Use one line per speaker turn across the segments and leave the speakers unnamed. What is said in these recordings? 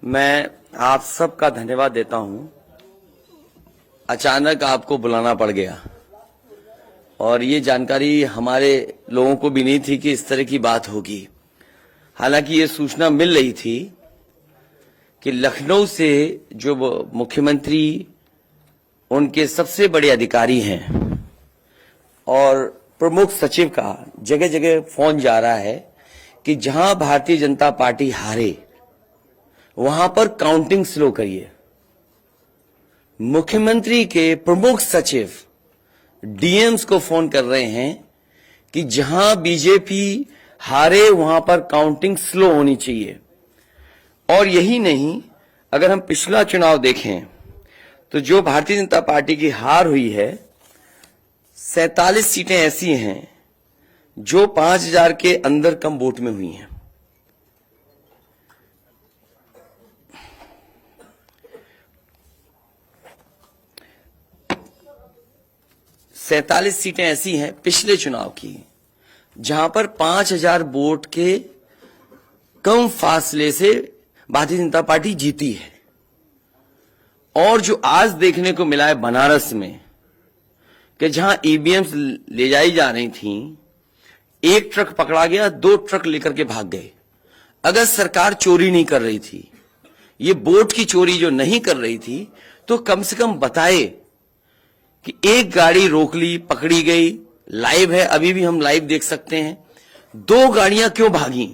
मैं आप सबका धन्यवाद देता हूं। अचानक आपको बुलाना पड़ गया और ये जानकारी हमारे लोगों को भी नहीं थी कि इस तरह की बात होगी। हालांकि ये सूचना मिल रही थी कि लखनऊ से जो मुख्यमंत्री उनके सबसे बड़े अधिकारी हैं और प्रमुख सचिव का जगह जगह फोन जा रहा है कि जहां भारतीय जनता पार्टी हारे वहां पर काउंटिंग स्लो करिए। मुख्यमंत्री के प्रमुख सचिव डीएम्स को फोन कर रहे हैं कि जहां बीजेपी हारे वहां पर काउंटिंग स्लो होनी चाहिए। और यही नहीं, अगर हम पिछला चुनाव देखें तो जो भारतीय जनता पार्टी की हार हुई है 47 सीटें ऐसी हैं जो 5000 के अंदर कम वोट में हुई हैं। सैतालीस सीटें ऐसी हैं पिछले चुनाव की जहां पर 5000 वोट के कम फासले से भारतीय जनता पार्टी जीती है। और जो आज देखने को मिला है बनारस में कि जहां ईवीएम्स ले जाई जा रही थी, एक ट्रक पकड़ा गया, 2 ट्रक लेकर के भाग गए। अगर सरकार चोरी नहीं कर रही थी, ये वोट की चोरी जो नहीं कर रही थी, तो कम से कम बताए कि एक गाड़ी रोक ली, पकड़ी गई, लाइव है, अभी भी हम लाइव देख सकते हैं। 2 गाड़ियां क्यों भागी?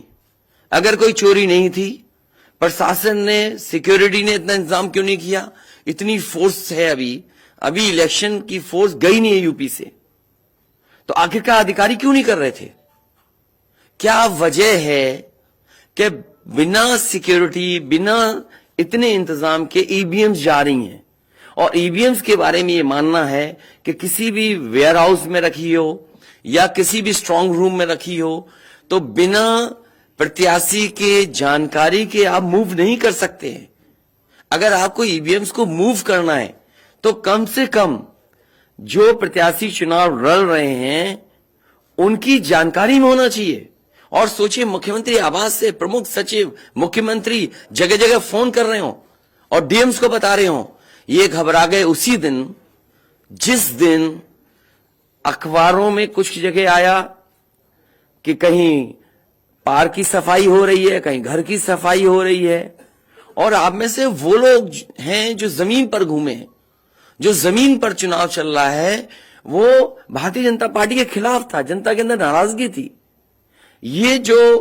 अगर कोई चोरी नहीं थी, प्रशासन ने, सिक्योरिटी ने इतना इंतजाम क्यों नहीं किया? इतनी फोर्स है, अभी इलेक्शन की फोर्स गई नहीं है यूपी से, तो आखिरकार अधिकारी क्यों नहीं कर रहे थे? क्या वजह है कि बिना सिक्योरिटी, बिना इतने इंतजाम के ईवीएम्स जा रही हैं? और ईवीएम्स के बारे में ये मानना है कि किसी भी वेयर हाउस में रखी हो या किसी भी स्ट्रांग रूम में रखी हो, तो बिना प्रत्याशी के जानकारी के आप मूव नहीं कर सकते हैं। अगर आपको ईवीएम्स को मूव करना है तो कम से कम जो प्रत्याशी चुनाव लड़ रहे हैं उनकी जानकारी में होना चाहिए। और सोचिए, मुख्यमंत्री आवास से प्रमुख सचिव, मुख्यमंत्री जगह जगह फोन कर रहे हो और डीएम्स को बता रहे हो। ये घबरा गए उसी दिन जिस दिन अखबारों में कुछ जगह आया कि कहीं पार्क की सफाई हो रही है, कहीं घर की सफाई हो रही है। और आप में से वो लोग हैं जो जमीन पर घूमे, जो जमीन पर चुनाव चल रहा है, वो भारतीय जनता पार्टी के खिलाफ था, जनता के अंदर नाराजगी थी। ये जो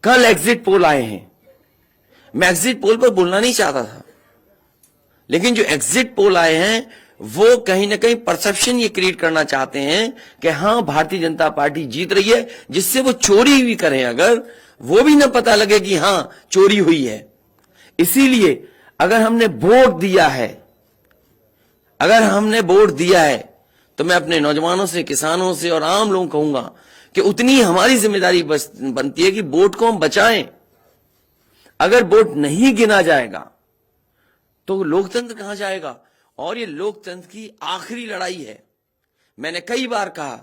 कल एग्जिट पोल आए हैं, मैं एग्जिट पोल पर बोलना नहीं चाहता था, लेकिन जो एग्जिट पोल आए हैं वो कहीं ना कहीं परसेप्शन ये क्रिएट करना चाहते हैं कि हां, भारतीय जनता पार्टी जीत रही है, जिससे वो चोरी भी करें अगर, वो भी ना पता लगे कि हां चोरी हुई है। इसीलिए अगर हमने वोट दिया है तो मैं अपने नौजवानों से, किसानों से और आम लोगों को कहूंगा कि उतनी हमारी जिम्मेदारी बनती है कि वोट को हम बचाएं। अगर वोट नहीं गिना जाएगा तो लोकतंत्र कहां जाएगा? और ये लोकतंत्र की आखिरी लड़ाई है। मैंने कई बार कहा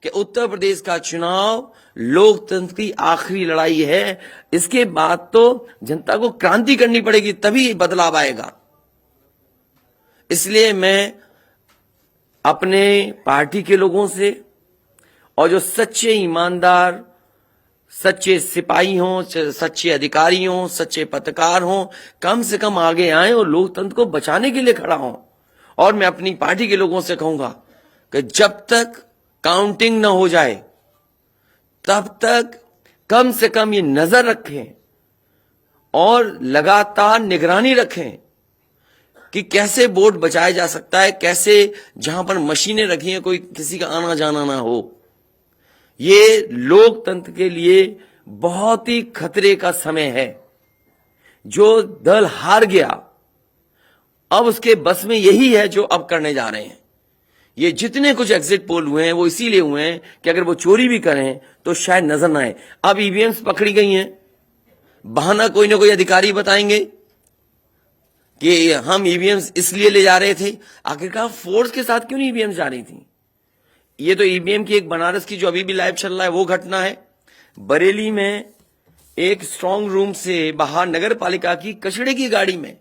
कि उत्तर प्रदेश का चुनाव लोकतंत्र की आखिरी लड़ाई है। इसके बाद तो जनता को क्रांति करनी पड़ेगी, तभी बदलाव आएगा। इसलिए मैं अपने पार्टी के लोगों से और जो सच्चे ईमानदार, सच्चे सिपाही हों, सच्चे अधिकारी हों, सच्चे पत्रकार हों, कम से कम आगे आए और लोकतंत्र को बचाने के लिए खड़ा हों। और मैं अपनी पार्टी के लोगों से कहूंगा कि जब तक काउंटिंग न हो जाए तब तक कम से कम ये नजर रखें और लगातार निगरानी रखें कि कैसे वोट बचाया जा सकता है, कैसे जहां पर मशीनें रखी हैं कोई किसी का आना जाना ना हो। ये लोकतंत्र के लिए बहुत ही खतरे का समय है। जो दल हार गया, अब उसके बस में यही है जो अब करने जा रहे हैं। ये जितने कुछ एग्जिट पोल हुए हैं वो इसीलिए हुए हैं कि अगर वो चोरी भी करें तो शायद नजर ना आए। अब ईवीएम्स पकड़ी गई हैं, बहाना कोई ना कोई अधिकारी बताएंगे कि हम ईवीएम्स इसलिए ले जा रहे थे। आखिरकार फोर्स के साथ क्यों नहीं ईवीएम्स जा रही थी? ये तो ईवीएम की एक बनारस की जो अभी भी लाइव चल रहा है वो घटना है। बरेली में एक स्ट्रांग रूम से बाहर नगर पालिका की कचड़े की गाड़ी में,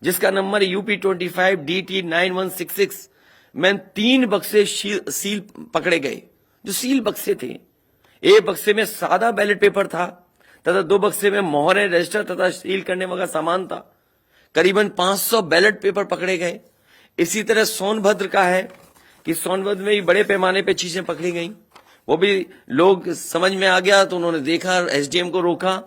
जिसका नंबर UP25 DT 9166 में 3 बक्से सील पकड़े गए, जो सील बक्से थे। एक बक्से में सादा बैलेट पेपर था तथा 2 बक्से में मोहरें, रजिस्टर तथा सील करने वाला सामान था। करीबन 500 बैलेट पेपर पकड़े गए। इसी तरह सोनभद्र का है कि सोनभद्र में भी बड़े पैमाने पे चीजें पकड़ी गई। वो भी लोग समझ में आ गया तो उन्होंने देखा, SDM को रोका।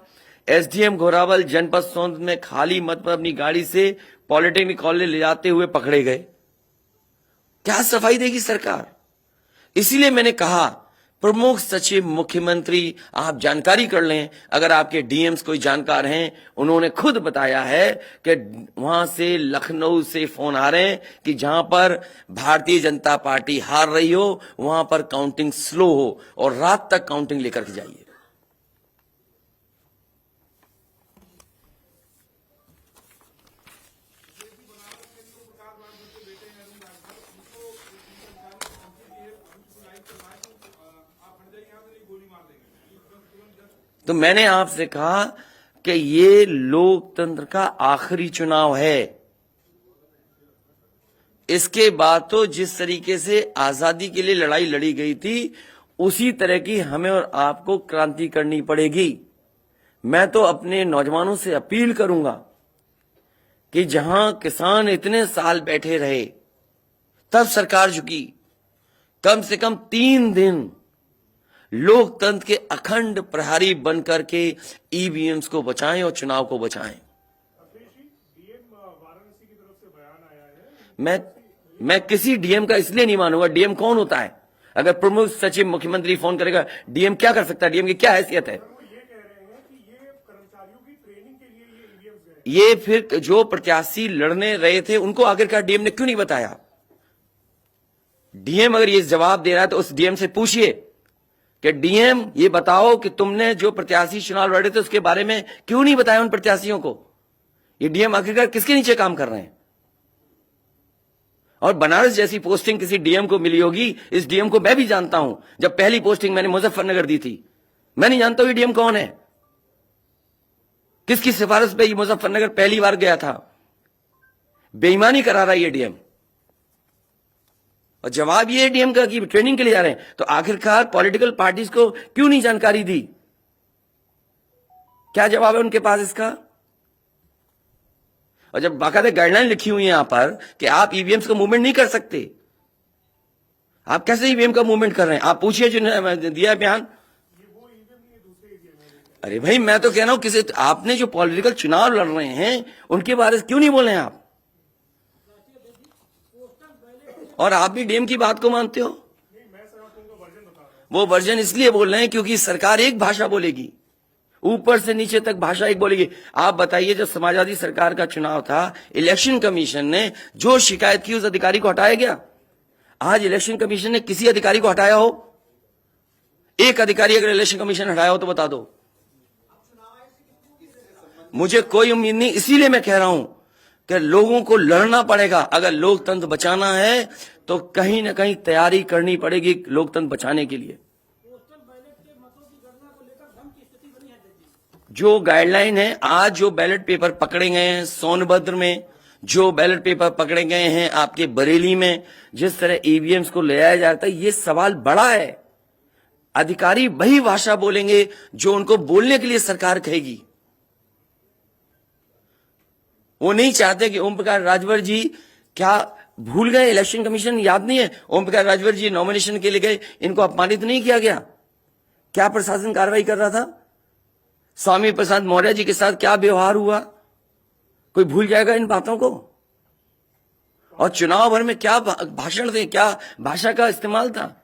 SDM घोरावल जनपद सोनभद्र में खाली मत पर अपनी गाड़ी से पॉलिटेक्निक कॉलेज ले जाते हुए पकड़े गए। क्या सफाई देगी सरकार? इसीलिए मैंने कहा प्रमुख सचिव मुख्यमंत्री आप जानकारी कर लें। अगर आपके DMs कोई जानकार हैं, उन्होंने खुद बताया है कि वहां से लखनऊ से फोन आ रहे हैं कि जहां पर भारतीय जनता पार्टी हार रही हो वहां पर काउंटिंग स्लो हो और रात तक काउंटिंग लेकर के जाइए। तो मैंने आपसे कहा कि ये लोकतंत्र का आखिरी चुनाव है। इसके बाद तो जिस तरीके से आजादी के लिए लड़ाई लड़ी गई थी उसी तरह की हमें और आपको क्रांति करनी पड़ेगी। मैं तो अपने नौजवानों से अपील करूंगा कि जहां किसान इतने साल बैठे रहे तब सरकार झुकी। कम से कम 3 दिन लोकतंत्र के अखंड प्रहरी बनकर के EVMs को बचाएं और चुनाव को बचाएं। मैं किसी DM का इसलिए नहीं मानूंगा। DM कौन होता है? अगर प्रमुख सचिव मुख्यमंत्री फोन करेगा, DM क्या कर सकता है? DM की क्या हैसियत है? ये फिर जो प्रत्याशी लड़ने रहे थे उनको आखिरकार DM ने क्यों नहीं बताया? DM अगर ये जवाब दे रहा है तो उस DM से पूछिए कि DM ये बताओ कि तुमने जो प्रत्याशी चुनाव लड़े थे उसके बारे में क्यों नहीं बताया उन प्रत्याशियों को? ये DM आखिरकार किसके नीचे काम कर रहे हैं? और बनारस जैसी पोस्टिंग किसी DM को मिली होगी, इस DM को मैं भी जानता हूं। जब पहली पोस्टिंग मैंने मुजफ्फरनगर दी थी, मैं नहीं जानता हूं ये DM कौन है, किसकी सिफारिश पे ये मुजफ्फरनगर पहली बार गया था। बेईमानी करा रहा है ये DM। और जवाब ये DM का कि ट्रेनिंग के लिए जा रहे हैं। तो आखिरकार पॉलिटिकल पार्टीज को क्यों नहीं जानकारी दी? क्या जवाब है उनके पास इसका? और जब बाकायदा गाइडलाइन लिखी हुई है यहां पर कि आप EVMs का मूवमेंट नहीं कर सकते, आप कैसे EVM का मूवमेंट कर रहे हैं? आप पूछिए जिन्होंने दिया बयान। अरे भाई, मैं तो कह रहा हूं किसी आपने जो पॉलिटिकल चुनाव लड़ रहे हैं उनके बारे में क्यों नहीं बोल रहे हैं आप? और आप भी DM की बात को मानते हो। वो वर्जन इसलिए बोल रहे हैं क्योंकि सरकार एक भाषा बोलेगी, ऊपर से नीचे तक भाषा एक बोलेगी। आप बताइए, जब समाजवादी सरकार का चुनाव था, इलेक्शन कमीशन ने जो शिकायत की उस अधिकारी को हटाया गया? आज इलेक्शन कमीशन ने किसी अधिकारी को हटाया हो? एक अधिकारी अगर इलेक्शन कमीशन हटाया हो तो बता दो। मुझे कोई उम्मीद नहीं। इसीलिए मैं कह रहा हूं कि लोगों को लड़ना पड़ेगा। अगर लोकतंत्र बचाना है तो कहीं ना कहीं तैयारी करनी पड़ेगी लोकतंत्र बचाने के लिए। जो गाइडलाइन है, आज जो बैलेट पेपर पकड़े गए हैं सोनभद्र में, जो बैलेट पेपर पकड़े गए हैं आपके बरेली में, जिस तरह EVMs को ले आया जाता है, ये सवाल बड़ा है। अधिकारी वही भाषा बोलेंगे जो उनको बोलने के लिए सरकार कहेगी। वो नहीं चाहते कि ओम प्रकाश राजभर जी क्या भूल गए? इलेक्शन कमीशन याद नहीं है? ओम प्रकाश राजभर जी नॉमिनेशन के लिए गए, इनको अपमानित नहीं किया गया? क्या प्रशासन कार्रवाई कर रहा था? स्वामी प्रसाद मौर्य जी के साथ क्या व्यवहार हुआ? कोई भूल जाएगा इन बातों को? और चुनाव भर में क्या भाषण थे, क्या भाषा का इस्तेमाल था?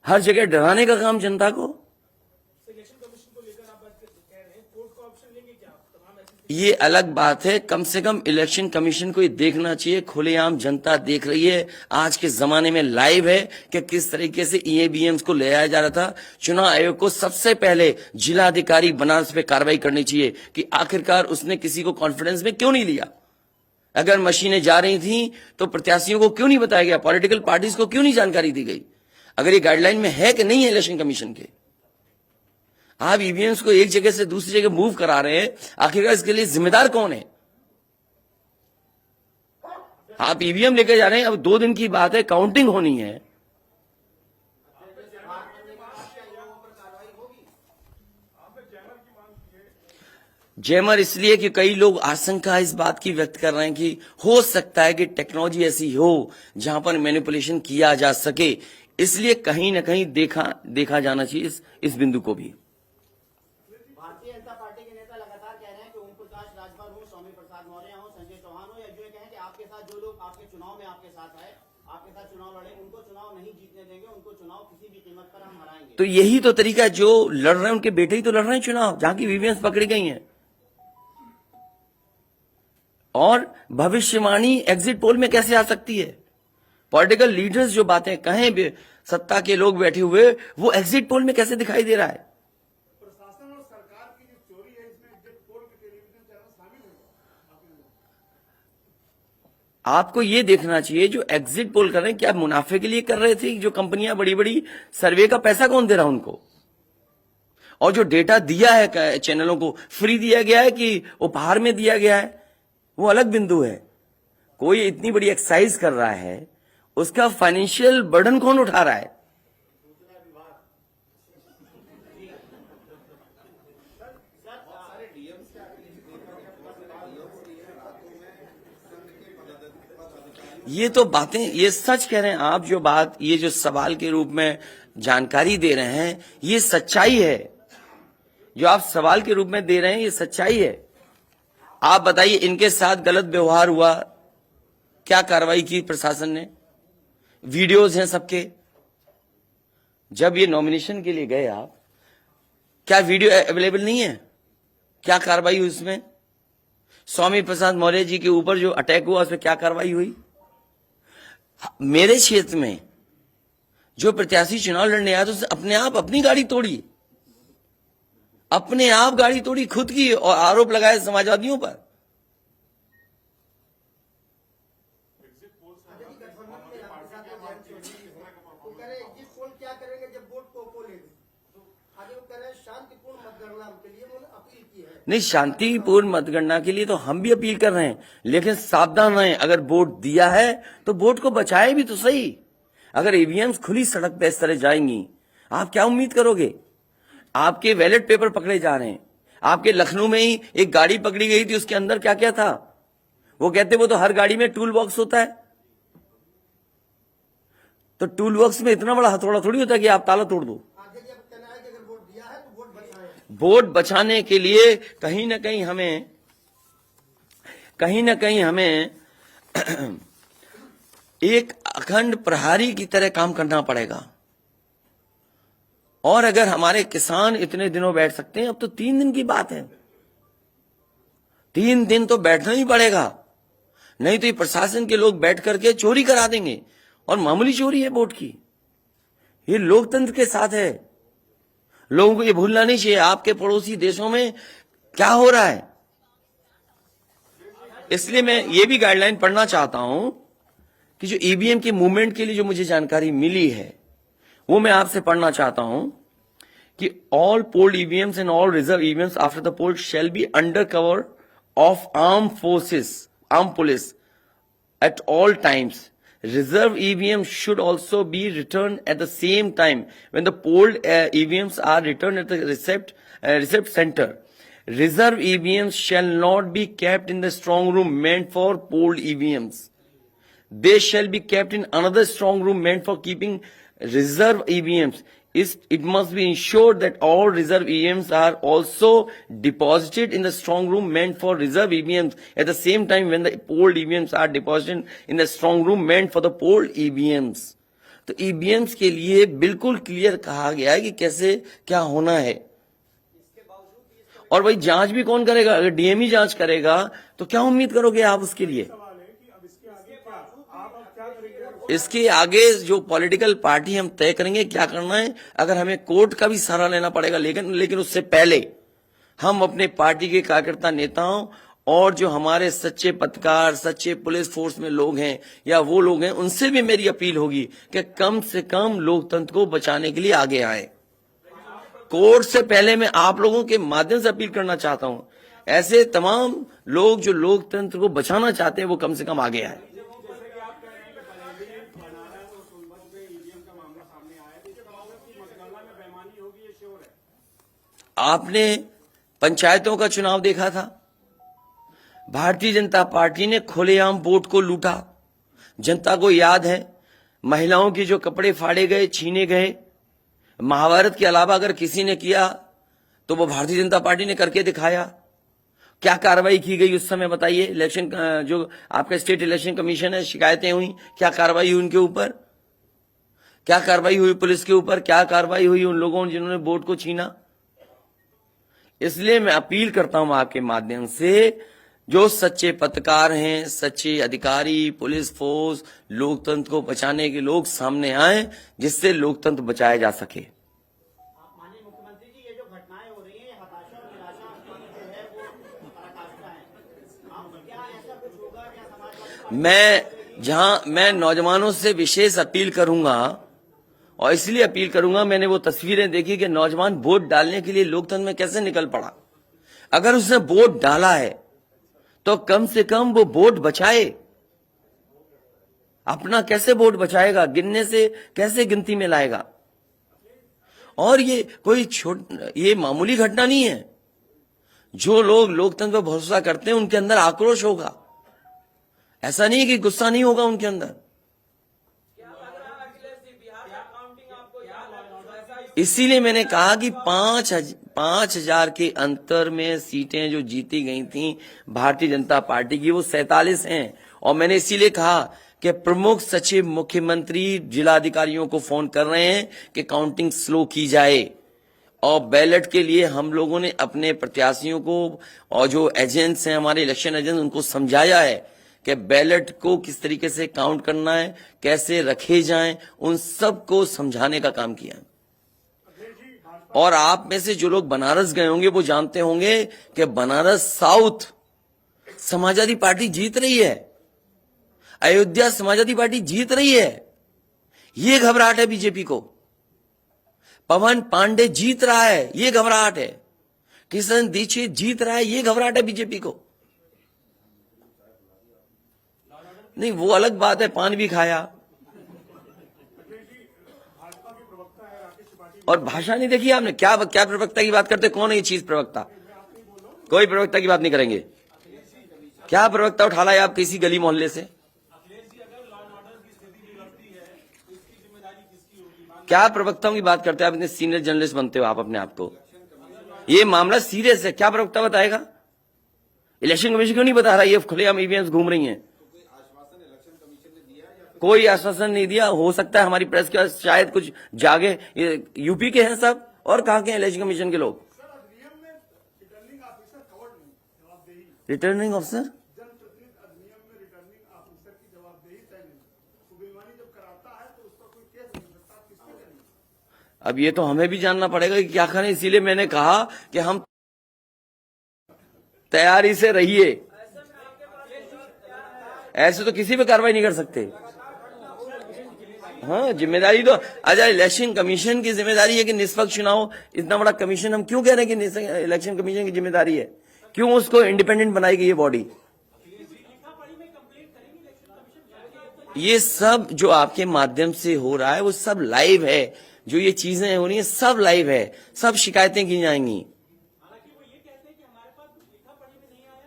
हर जगह डराने का काम जनता को। ये अलग बात है। कम से कम इलेक्शन कमीशन को ये देखना चाहिए, खुलेआम जनता देख रही है, आज के जमाने में लाइव है कि किस तरीके से EVMs को ले आया जा रहा था। चुनाव आयोग को सबसे पहले जिलाधिकारी बनारस पे कार्रवाई करनी चाहिए कि आखिरकार उसने किसी को कॉन्फिडेंस में क्यों नहीं लिया। अगर मशीनें जा रही थी तो प्रत्याशियों को क्यों नहीं बताया गया? पॉलिटिकल पार्टीज को क्यों नहीं जानकारी दी गई? अगर ये गाइडलाइन में है कि नहीं है इलेक्शन कमीशन के? आप ईवीएम्स को एक जगह से दूसरी जगह मूव करा रहे हैं, आखिरकार इसके लिए जिम्मेदार कौन है? आप ईवीएम लेकर जा रहे हैं, अब 2 दिन की बात है, काउंटिंग होनी है। जैमर इसलिए कि कई लोग आशंका इस बात की व्यक्त कर रहे हैं कि हो सकता है कि टेक्नोलॉजी ऐसी हो जहां पर मैनिपुलेशन किया जा सके, इसलिए कहीं ना कहीं देखा जाना चाहिए इस बिंदु को भी।
भारतीय जनता पार्टी के नेता लगातार कह रहे हैं कि ओम प्रकाश राजभर हो, स्वामी प्रसाद मौर्य हो, संजय चौहान हो, या जो कहें कि आपके साथ जो लोग आपके चुनाव में आपके साथ आए, आपके साथ चुनाव लड़े, उनको चुनाव नहीं जीतने देंगे, उनको चुनाव किसी भी कीमत पर हम हराएंगे।
तो यही तो तरीका, जो लड़ रहे हैं उनके बेटे ही तो लड़ रहे हैं चुनाव, जहां की ईवीएम्स पकड़ी गई हैं। और भविष्यवाणी एग्जिट पोल में कैसे आ सकती है? पॉलिटिकल लीडर्स जो बातें कहें, सत्ता के लोग बैठे हुए, वो एग्जिट पोल में कैसे दिखाई दे रहा है?
प्रशासन और सरकार की जो चोरी है, इसमें एग्जिट पोल के टेलीविजन चैनल शामिल है।
आपको ये देखना चाहिए, जो एग्जिट पोल कर रहे हैं क्या मुनाफे के लिए कर रहे थे? जो कंपनियां बड़ी बड़ी, सर्वे का पैसा कौन दे रहा है उनको? और जो डेटा दिया है चैनलों को, फ्री दिया गया है कि उपहार में दिया गया है, वो अलग बिंदु है। कोई इतनी बड़ी एक्सरसाइज कर रहा है, उसका फाइनेंशियल बर्डन कौन उठा रहा है? ये तो बातें, ये सच कह रहे हैं आप। जो बात, ये जो सवाल के रूप में जानकारी दे रहे हैं, ये सच्चाई है। जो आप सवाल के रूप में दे रहे हैं, ये सच्चाई है। आप बताइए, इनके साथ गलत व्यवहार हुआ, क्या कार्रवाई की प्रशासन ने? वीडियोज हैं सबके। जब ये नॉमिनेशन के लिए गए आप, क्या वीडियो अवेलेबल नहीं है? क्या कार्रवाई हुई उसमें? स्वामी प्रसाद मौर्य जी के ऊपर जो अटैक हुआ, उसमें क्या कार्रवाई हुई? मेरे क्षेत्र में जो प्रत्याशी चुनाव लड़ने आया, तो उसने अपने आप अपनी गाड़ी तोड़ी, अपने आप गाड़ी तोड़ी खुद की, और आरोप लगाए समाजवादियों पर।
क्या करेंगे जब वोट को लेंगे? आगे वो कह रहे हैं शांतिपूर्ण मतगणना के लिए उन्होंने अपील की है।
नहीं, शांतिपूर्ण मतगणना के लिए तो हम भी अपील कर रहे हैं, लेकिन सावधान रहें। अगर वोट दिया है तो वोट को बचाए भी तो सही। अगर ईवीएम्स खुली सड़क पे इस तरह जाएंगी, आप क्या उम्मीद करोगे? आपके बैलेट पेपर पकड़े जा रहे हैं। आपके लखनऊ में ही एक गाड़ी पकड़ी गई थी, उसके अंदर क्या क्या था? वो कहते वो तो हर गाड़ी में टूल बॉक्स होता है। तो टूल बॉक्स में इतना बड़ा हथौड़ा थोड़ी होता है कि आप ताला तोड़ दो। वोट बचाने के लिए कहीं ना कहीं हमें एक अखंड प्रहरी की तरह काम करना पड़ेगा। और अगर हमारे किसान इतने दिनों बैठ सकते हैं, अब तो 3 दिन की बात है, 3 दिन तो बैठना ही पड़ेगा। नहीं तो ये प्रशासन के लोग बैठ करके चोरी करा देंगे, और मामूली चोरी है वोट की। ये लोकतंत्र के साथ है। लोगों को ये भूलना नहीं चाहिए आपके पड़ोसी देशों में क्या हो रहा है। इसलिए मैं ये भी गाइडलाइन पढ़ना चाहता हूं कि जो ईवीएम के मूवमेंट के लिए जो मुझे जानकारी मिली है, वो मैं आपसे पढ़ना चाहता हूं कि all polled EVMs and all reserve EVMs after the poll shall be under cover of arm police at all times. Reserve EVMs should also be returned at the same time when the polled EVMs are returned at the receipt center. Reserve EVMs shall not be kept in the strong room meant for polled EVMs. They shall be kept in another strong room meant for keeping reserve EVMs. It must be ensured that all reserve EVMs are also deposited in the strong room meant for reserve EVMs at the same time when the polled EVMs are deposited in the strong room meant for the polled EVMs. तो EVMs के लिए बिल्कुल clear कहा गया है कि कैसे क्या होना है। और भाई जांच भी कौन करेगा? अगर डीएमई जांच करेगा तो क्या उम्मीद करोगे आप उसके लिए? इसके आगे जो पॉलिटिकल पार्टी हम तय करेंगे क्या करना है। अगर हमें कोर्ट का भी सहारा लेना पड़ेगा, लेकिन उससे पहले हम अपने पार्टी के कार्यकर्ता नेताओं और जो हमारे सच्चे पत्रकार, सच्चे पुलिस फोर्स में लोग हैं या वो लोग हैं, उनसे भी मेरी अपील होगी कि कम से कम लोकतंत्र को बचाने के लिए आगे आए। कोर्ट से पहले मैं आप लोगों के माध्यम से अपील करना चाहता हूं, ऐसे तमाम लोग जो लोकतंत्र को बचाना चाहते हैं वो कम से कम आगे आए। आपने पंचायतों का चुनाव देखा था, भारतीय जनता पार्टी ने खुलेआम वोट को लूटा। जनता को याद है महिलाओं के जो कपड़े फाड़े गए, छीने गए, महाभारत के अलावा अगर किसी ने किया तो वो भारतीय जनता पार्टी ने करके दिखाया। क्या कार्रवाई की गई उस समय बताइए? इलेक्शन जो आपका स्टेट इलेक्शन कमीशन है, शिकायतें हुई, क्या कार्रवाई हुई उनके ऊपर? क्या कार्रवाई हुई पुलिस के ऊपर? क्या कार्रवाई हुई उन लोगों जिन्होंने वोट को छीना? इसलिए मैं अपील करता हूं आपके माध्यम से, जो सच्चे पत्रकार हैं, सच्चे अधिकारी, पुलिस फोर्स, लोकतंत्र को बचाने के लोग सामने आए, जिससे लोकतंत्र बचाया जा सके।
माननीय मुख्यमंत्री जी, ये जो घटनाएं हो रही हैं, ये हताशा और निराशा की जो है वो पराकाष्ठा है। क्या ऐसा कुछ होगा? क्या समाजवादी
मैं नौजवानों से विशेष अपील करूंगा, और इसलिए अपील करूंगा, मैंने वो तस्वीरें देखी कि नौजवान वोट डालने के लिए लोकतंत्र में कैसे निकल पड़ा। अगर उसने वोट डाला है तो कम से कम वो वोट बचाए। अपना कैसे वोट बचाएगा? गिनने से कैसे गिनती में लाएगा? और ये कोई ये मामूली घटना नहीं है। जो लोग लोकतंत्र पर भरोसा करते हैं उनके अंदर आक्रोश होगा, ऐसा नहीं है कि गुस्सा नहीं होगा उनके अंदर। इसीलिए मैंने कहा कि 5,000 के अंतर में सीटें जो जीती गई थी भारतीय जनता पार्टी की, वो 47 हैं। और मैंने इसीलिए कहा कि प्रमुख सचिव मुख्यमंत्री जिलाधिकारियों को फोन कर रहे हैं कि काउंटिंग स्लो की जाए। और बैलेट के लिए हम लोगों ने अपने प्रत्याशियों को और जो एजेंट्स हैं, हमारे इलेक्शन एजेंट्स, उनको समझाया है कि बैलेट को किस तरीके से काउंट करना है, कैसे रखे जाएं, उन सबको समझाने का काम किया है। और आप में से जो लोग बनारस गए होंगे वो जानते होंगे कि बनारस साउथ समाजवादी पार्टी जीत रही है, अयोध्या समाजवादी पार्टी जीत रही है। ये घबराहट है बीजेपी को। पवन पांडे जीत रहा है, ये घबराहट है। किशन दीक्षित जीत रहा है, ये घबराहट है बीजेपी को। नहीं, वो अलग बात है, पान भी खाया। और भाषा नहीं देखी आपने? क्या प्रवक्ता की बात करते? कौन है ये चीज प्रवक्ता? कोई प्रवक्ता की बात नहीं करेंगे। क्या प्रवक्ता उठा लाए आप किसी गली मोहल्ले से? क्या प्रवक्ताओं की बात करते हैं आप? इतने सीनियर जर्नलिस्ट बनते हो आप अपने आप को। ये मामला सीरियस है, क्या प्रवक्ता बताएगा? इलेक्शन कमीशन क्यों नहीं बता रहा? ये खुलेआम ईवीएम घूम रही हैं। कोई आश्वासन नहीं दिया। हो सकता है हमारी प्रेस के शायद कुछ जागे। ये यूपी के हैं सब, और कहां के हैं इलेक्शन कमीशन के लोग? रिटर्निंग ऑफिसर अब ये तो हमें भी जानना पड़ेगा कि क्या करें। इसीलिए मैंने कहा कि हम तैयारी से रहिए। ऐसे तो किसी पे कार्रवाई नहीं कर सकते। हाँ, जिम्मेदारी तो अच्छा इलेक्शन कमीशन की जिम्मेदारी है कि निष्पक्ष चुनाव। इतना बड़ा कमीशन, हम क्यों कह रहे हैं कि इलेक्शन कमीशन की जिम्मेदारी है? क्यों उसको इंडिपेंडेंट बनाई गई ये बॉडी? ये सब जो आपके माध्यम से हो रहा है वो सब लाइव है। जो ये चीजें हो रही है सब लाइव है, सब शिकायतें की जाएंगी,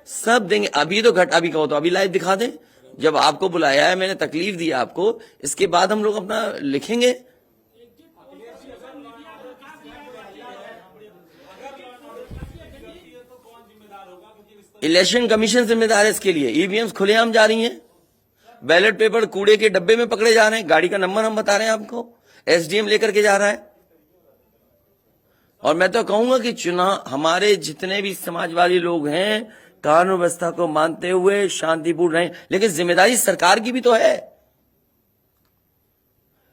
सब देंगे। अभी तो अभी कहो तो अभी लाइव दिखा दें। जब आपको बुलाया है, मैंने तकलीफ दी आपको, इसके बाद हम लोग अपना लिखेंगे। इलेक्शन कमीशन जिम्मेदार है इसके लिए। ईवीएम्स खुलेआम जा रही हैं, बैलेट पेपर कूड़े के डब्बे में पकड़े जा रहे हैं, गाड़ी का नंबर हम बता रहे हैं आपको, एसडीएम लेकर के जा रहा है। और मैं तो कहूंगा कि चुनाव हमारे जितने भी समाजवादी लोग हैं कानून व्यवस्था को मानते हुए शांतिपूर्ण रहें, लेकिन जिम्मेदारी सरकार की भी तो है।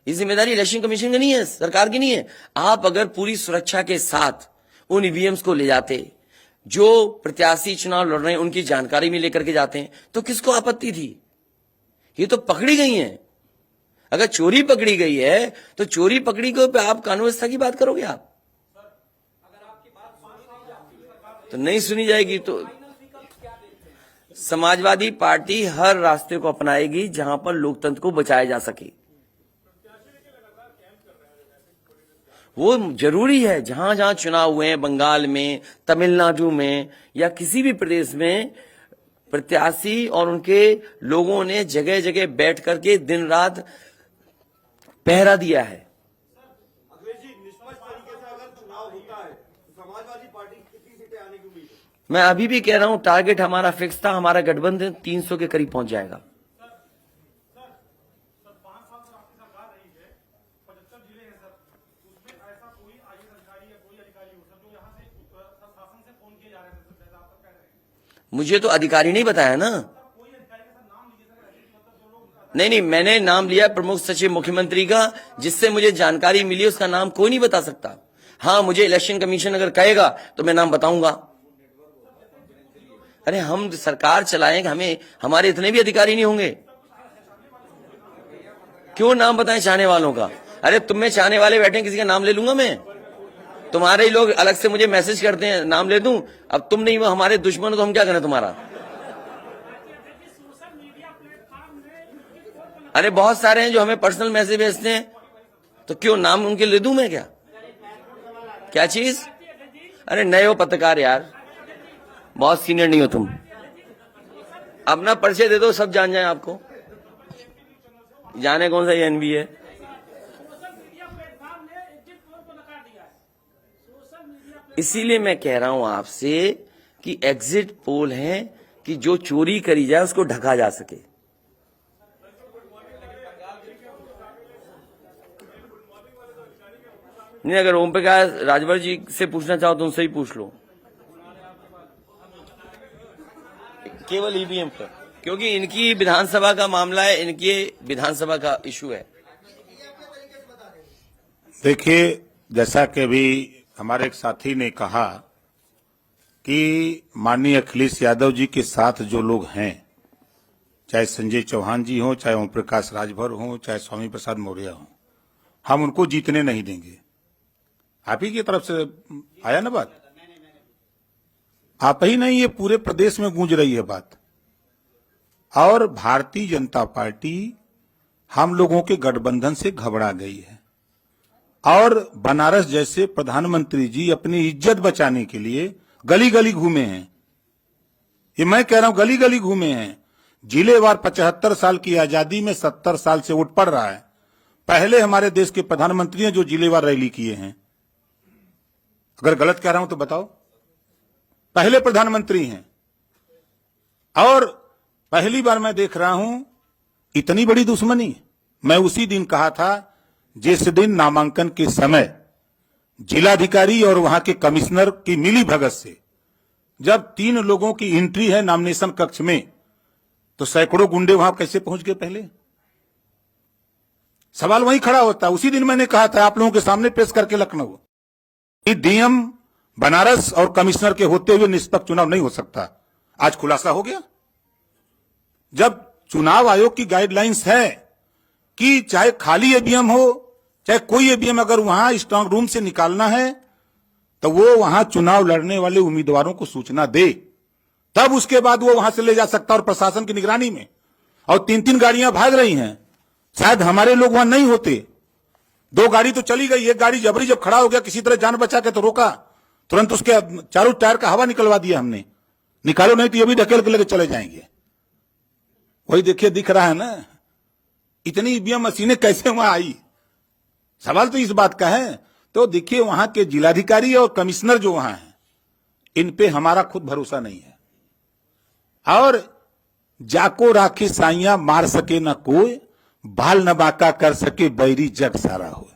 ये जिम्मेदारी इलेक्शन कमीशन की नहीं है, सरकार की नहीं है। आप अगर पूरी सुरक्षा के साथ उन ईवीएम्स को ले जाते, जो प्रत्याशी चुनाव लड़ रहे हैं उनकी जानकारी भी लेकर के जाते हैं, तो किसको आपत्ति थी? ये तो पकड़ी गई हैं। अगर चोरी पकड़ी गई है तो चोरी पकड़ी को पे आप कानून व्यवस्था की बात करोगे? आप तो नहीं सुनी जाएगी तो समाजवादी पार्टी हर रास्ते को अपनाएगी जहां पर लोकतंत्र को बचाया जा सके। वो जरूरी है। जहां जहां चुनाव हुए हैं, बंगाल में, तमिलनाडु में या किसी भी प्रदेश में, प्रत्याशी और उनके लोगों ने जगह जगह बैठ करके दिन रात पहरा दिया है।
अखिलेश जी, निष्पक्ष तरीके से अगर चुनाव होता है तो समाजवादी पार्टी कितनी सीटें आने की उम्मीद है?
मैं अभी भी कह रहा हूं, टारगेट हमारा फिक्स था। हमारा गठबंधन 300 के करीब पहुंच जाएगा।
5 साल से आपकी सरकार रही है, 75 जिले हैं सर, उसमें ऐसा कोई आईएएस अधिकारी या कोई अधिकारी हो सर जो यहाँ से शासन से फोन किए जा रहे हैं सर, जैसा आप कह रहे हैं?
मुझे तो अधिकारी नहीं बताया ना।
कोई अधिकारी का सर नाम लीजिए सर, ऐसे मतलब जो लोग
नहीं, मैंने नाम लिया प्रमुख सचिव मुख्यमंत्री का, जिससे मुझे जानकारी मिली। उसका नाम कोई नहीं बता सकता। हाँ, मुझे इलेक्शन कमीशन अगर कहेगा तो मैं नाम बताऊंगा। अरे हम सरकार चलाएंगे, हमें हमारे इतने भी अधिकारी नहीं होंगे। क्यों नाम बताएं चाहने वालों का? अरे तुम में चाहने वाले बैठे, किसी का नाम ले लूंगा मैं? तुम्हारे ही लोग अलग से मुझे मैसेज करते हैं, नाम ले दूं? अब तुम नहीं, वो हमारे दुश्मन हो तो हम क्या करें तुम्हारा? अरे बहुत सारे हैं जो हमें पर्सनल मैसेज भेजते हैं, तो क्यों नाम उनके ले दूं मैं? क्या चीज? अरे नए हो पत्रकार यार, बहुत सीनियर नहीं हो तुम। अपना परिचय दे दो, सब जान जाए आपको। जाने कौन सा एनबी है। इसीलिए मैं कह रहा हूं आपसे कि एग्जिट पोल है कि जो चोरी करी जाए उसको ढका जा सके। नहीं, अगर ओम प्रकाश राजभर जी से पूछना चाहो तो उनसे ही पूछ लो, केवल ईवीएम पर, क्योंकि इनकी विधानसभा का मामला है, इनकी विधानसभा का इशू है।
देखिए, जैसा कि अभी हमारे एक साथी ने कहा कि माननीय अखिलेश यादव जी के साथ जो लोग हैं, चाहे संजय चौहान जी हों, चाहे ओम प्रकाश राजभर हों, चाहे स्वामी प्रसाद मौर्य हों, हम उनको जीतने नहीं देंगे। आप ही की तरफ से आया ना बात? आप ही नहीं, ये पूरे प्रदेश में गूंज रही है बात। और भारतीय जनता पार्टी हम लोगों के गठबंधन से घबरा गई है और बनारस जैसे प्रधानमंत्री जी अपनी इज्जत बचाने के लिए गली गली घूमे हैं। ये मैं कह रहा हूं, गली गली घूमे हैं। जिलेवार 75 साल की आजादी में 70 साल से उठ पड़ रहा है। पहले हमारे देश के प्रधानमंत्री हैं जो जिलेवार रैली किए हैं। अगर गलत कह रहा हूं तो बताओ। पहले प्रधानमंत्री हैं और पहली बार मैं देख रहा हूं इतनी बड़ी दुश्मनी। मैं उसी दिन कहा था जिस दिन नामांकन के समय जिलाधिकारी और वहां के कमिश्नर की मिली भगत से जब 3 लोगों की एंट्री है नॉमिनेशन कक्ष में, तो सैकड़ों गुंडे वहां कैसे पहुंच गए? पहले सवाल वहीं खड़ा होता है। उसी दिन मैंने कहा था आप लोगों के सामने पेश करके लखनऊ, डीएम बनारस और कमिश्नर के होते हुए निष्पक्ष चुनाव नहीं हो सकता। आज खुलासा हो गया। जब चुनाव आयोग की गाइडलाइंस है कि चाहे खाली ईवीएम हो चाहे कोई ईवीएम, अगर वहां स्ट्रांग रूम से निकालना है तो वो वहां चुनाव लड़ने वाले उम्मीदवारों को सूचना दे, तब उसके बाद वो वहां से ले जा सकता। और प्रशासन की निगरानी में। और 3-3 गाड़ियां भाग रही हैं। शायद हमारे लोग वहां नहीं होते। 2 गाड़ी तो चली गई, एक गाड़ी जबरी जब खड़ा हो गया किसी तरह जान बचा के तो रोका, तुरंत उसके चारों टायर का हवा निकलवा दिया हमने। निकालो नहीं तो ये भी ढकेल के लेके चले जाएंगे। वही देखिए, दिख रहा है ना इतनी ईवीएम मशीनें कैसे वहां आई। सवाल तो इस बात का है। तो देखिए, वहां के जिलाधिकारी और कमिश्नर जो वहां हैं, इन पे हमारा खुद भरोसा नहीं है। और जाको राखी साइया मार सके न कोई, बाल न बाका कर सके बैरी जग सारा हो।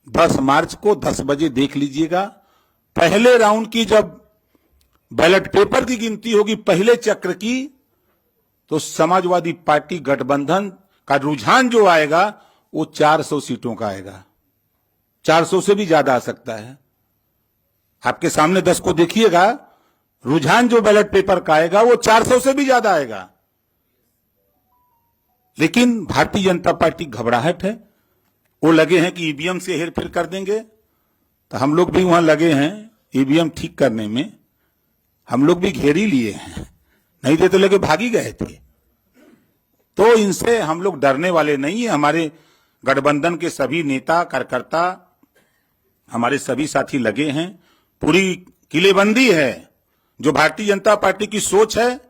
10 मार्च को 10 बजे देख लीजिएगा। पहले राउंड की जब बैलेट पेपर की गिनती होगी पहले चक्र की, तो समाजवादी पार्टी गठबंधन का रुझान जो आएगा वो 400 सीटों का आएगा। 400 से भी ज्यादा आ सकता है। आपके सामने 10 को देखिएगा, रुझान जो बैलेट पेपर का आएगा वो 400 से भी ज्यादा आएगा। लेकिन भारतीय जनता पार्टी घबराहट है। वो लगे हैं कि ईवीएम से हेरफेर कर देंगे, तो हम लोग भी वहां लगे हैं ईवीएम ठीक करने में। हम लोग भी घेर ही लिए हैं, नहीं थे तो लेके भाग ही गए थे। तो इनसे हम लोग डरने वाले नहीं है। हमारे गठबंधन के सभी नेता कार्यकर्ता, हमारे सभी साथी लगे हैं, पूरी किलेबंदी है। जो भारतीय जनता पार्टी की सोच है,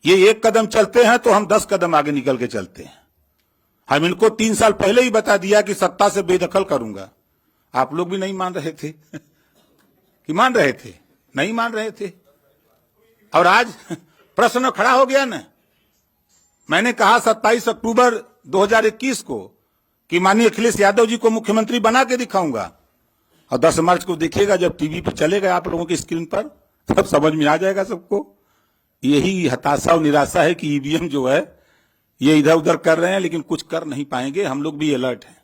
ये एक कदम चलते हैं तो हम 10 कदम आगे निकल के चलते हैं। हम इनको 3 साल पहले ही बता दिया कि सत्ता से बेदखल करूंगा। आप लोग भी नहीं मान रहे थे कि मान रहे थे? नहीं मान रहे थे। और आज प्रश्न खड़ा हो गया ना। मैंने कहा 27 अक्टूबर 2021 को कि माननीय अखिलेश यादव जी को मुख्यमंत्री बना के दिखाऊंगा, और 10 मार्च को देखिएगा जब टीवी पर चलेगा आप लोगों की स्क्रीन पर, तब समझ में आ जाएगा सबको। यही हताशा और निराशा है कि ईवीएम जो है ये इधर उधर कर रहे हैं, लेकिन कुछ कर नहीं पाएंगे। हम लोग भी अलर्ट हैं।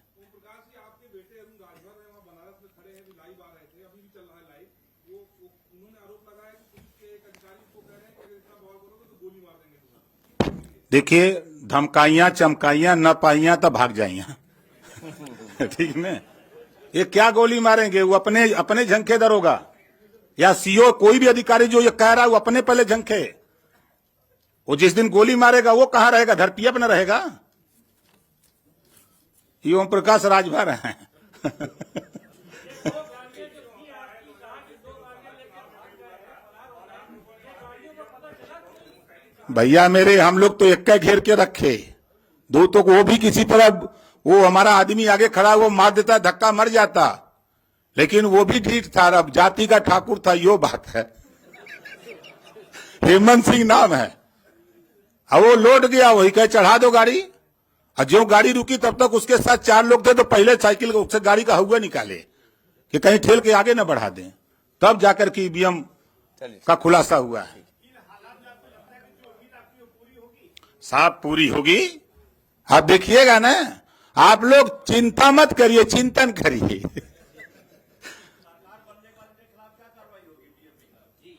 देखिए, धमकाइयां चमकाइयां न पाइयां तब भाग जाइया ठीक है। ये क्या गोली मारेंगे? वो अपने झंखे दरोगा या सीओ, कोई भी अधिकारी जो ये कह रहा है वो अपने पहले झंखे। वो जिस दिन गोली मारेगा वो कहां रहेगा? धरती पर न रहेगा। ये ओम प्रकाश राजभर है भैया मेरे, हम लोग तो एक घेर के रखे, दो तो वो भी किसी तरह वो हमारा आदमी आगे खड़ा वो मार देता, धक्का मर जाता, लेकिन वो भी ढीठ था। अब जाति का ठाकुर था, यो बात है। हेमंत सिंह नाम है। अब वो लौट गया, वही कहे चढ़ा दो गाड़ी। और जो गाड़ी रुकी तब तक उसके साथ 4 लोग थे, तो पहले साइकिल से गाड़ी का हुआ निकाले कि कहीं ठेल के आगे न बढ़ा दें, तब जाकर के ईवीएम का खुलासा हुआ है। साफ पूरी होगी, आप देखिएगा ना। आप लोग चिंता मत करिए, चिंतन करिए।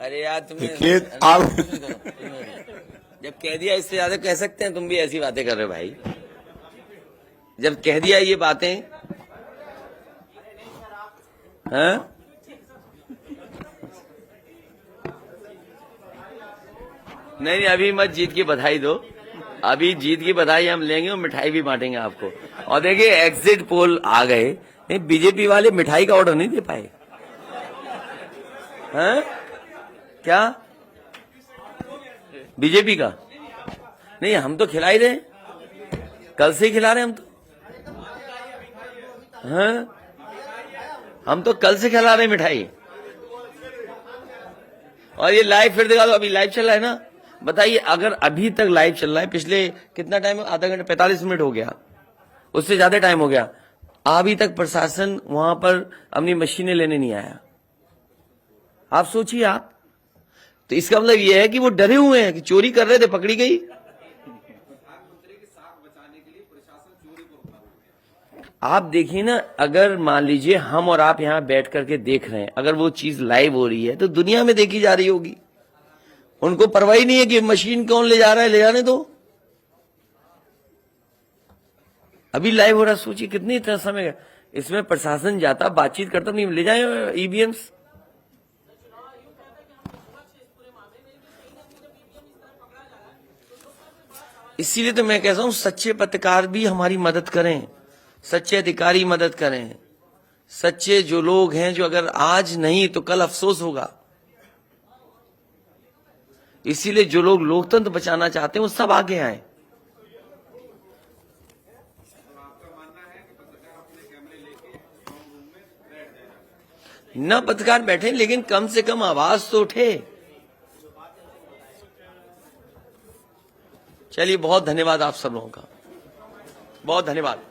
अरे यार तुमने
आप
जब कह दिया, इससे ज्यादा कह सकते हैं? तुम भी ऐसी बातें कर रहे हो भाई। जब कह दिया ये बातें, हाँ? नहीं, अभी मत जीत की बधाई दो। अभी जीत की बधाई हम लेंगे और मिठाई भी बांटेंगे आपको। और देखिए, एग्जिट पोल आ गए, बीजेपी वाले मिठाई का ऑर्डर नहीं दे पाए। हैं? क्या बीजेपी का? नहीं, हम तो खिला ही रहे, कल से ही खिला रहे हम तो। हाँ, हम तो कल से खिला रहे मिठाई। और ये लाइव फिर दिखा दो। अभी लाइव चल रहा है ना। बताइए, अगर अभी तक लाइव चल रहा है, पिछले कितना टाइम? आधा घंटा, 45 मिनट हो गया, उससे ज्यादा टाइम हो गया, अभी तक प्रशासन वहां पर अपनी मशीनें लेने नहीं आया। आप सोचिए आप। तो इसका मतलब यह है कि वो डरे हुए हैं कि चोरी कर रहे थे, पकड़ी गई। आप देखिए ना, अगर मान लीजिए हम और आप यहां बैठ करके देख रहे हैं, अगर वो चीज लाइव हो रही है तो दुनिया में देखी जा रही होगी। उनको परवाह नहीं है कि मशीन कौन ले जा रहा है, ले जाने दो। अभी लाइव हो रहा, सोचिए कितनी इतना समय इसमें प्रशासन जाता, बातचीत करता, नहीं ले जाए ईवीएम्स। इसीलिए तो मैं कहता हूं, सच्चे पत्रकार भी हमारी मदद करें, सच्चे अधिकारी मदद करें, सच्चे जो लोग हैं, जो अगर आज नहीं तो कल अफसोस होगा। इसीलिए जो लोग लोकतंत्र बचाना चाहते हैं वो सब आगे आए। न पत्रकार बैठे, लेकिन कम से कम आवाज तो उठे। चलिए, बहुत धन्यवाद आप सब लोगों का, बहुत धन्यवाद।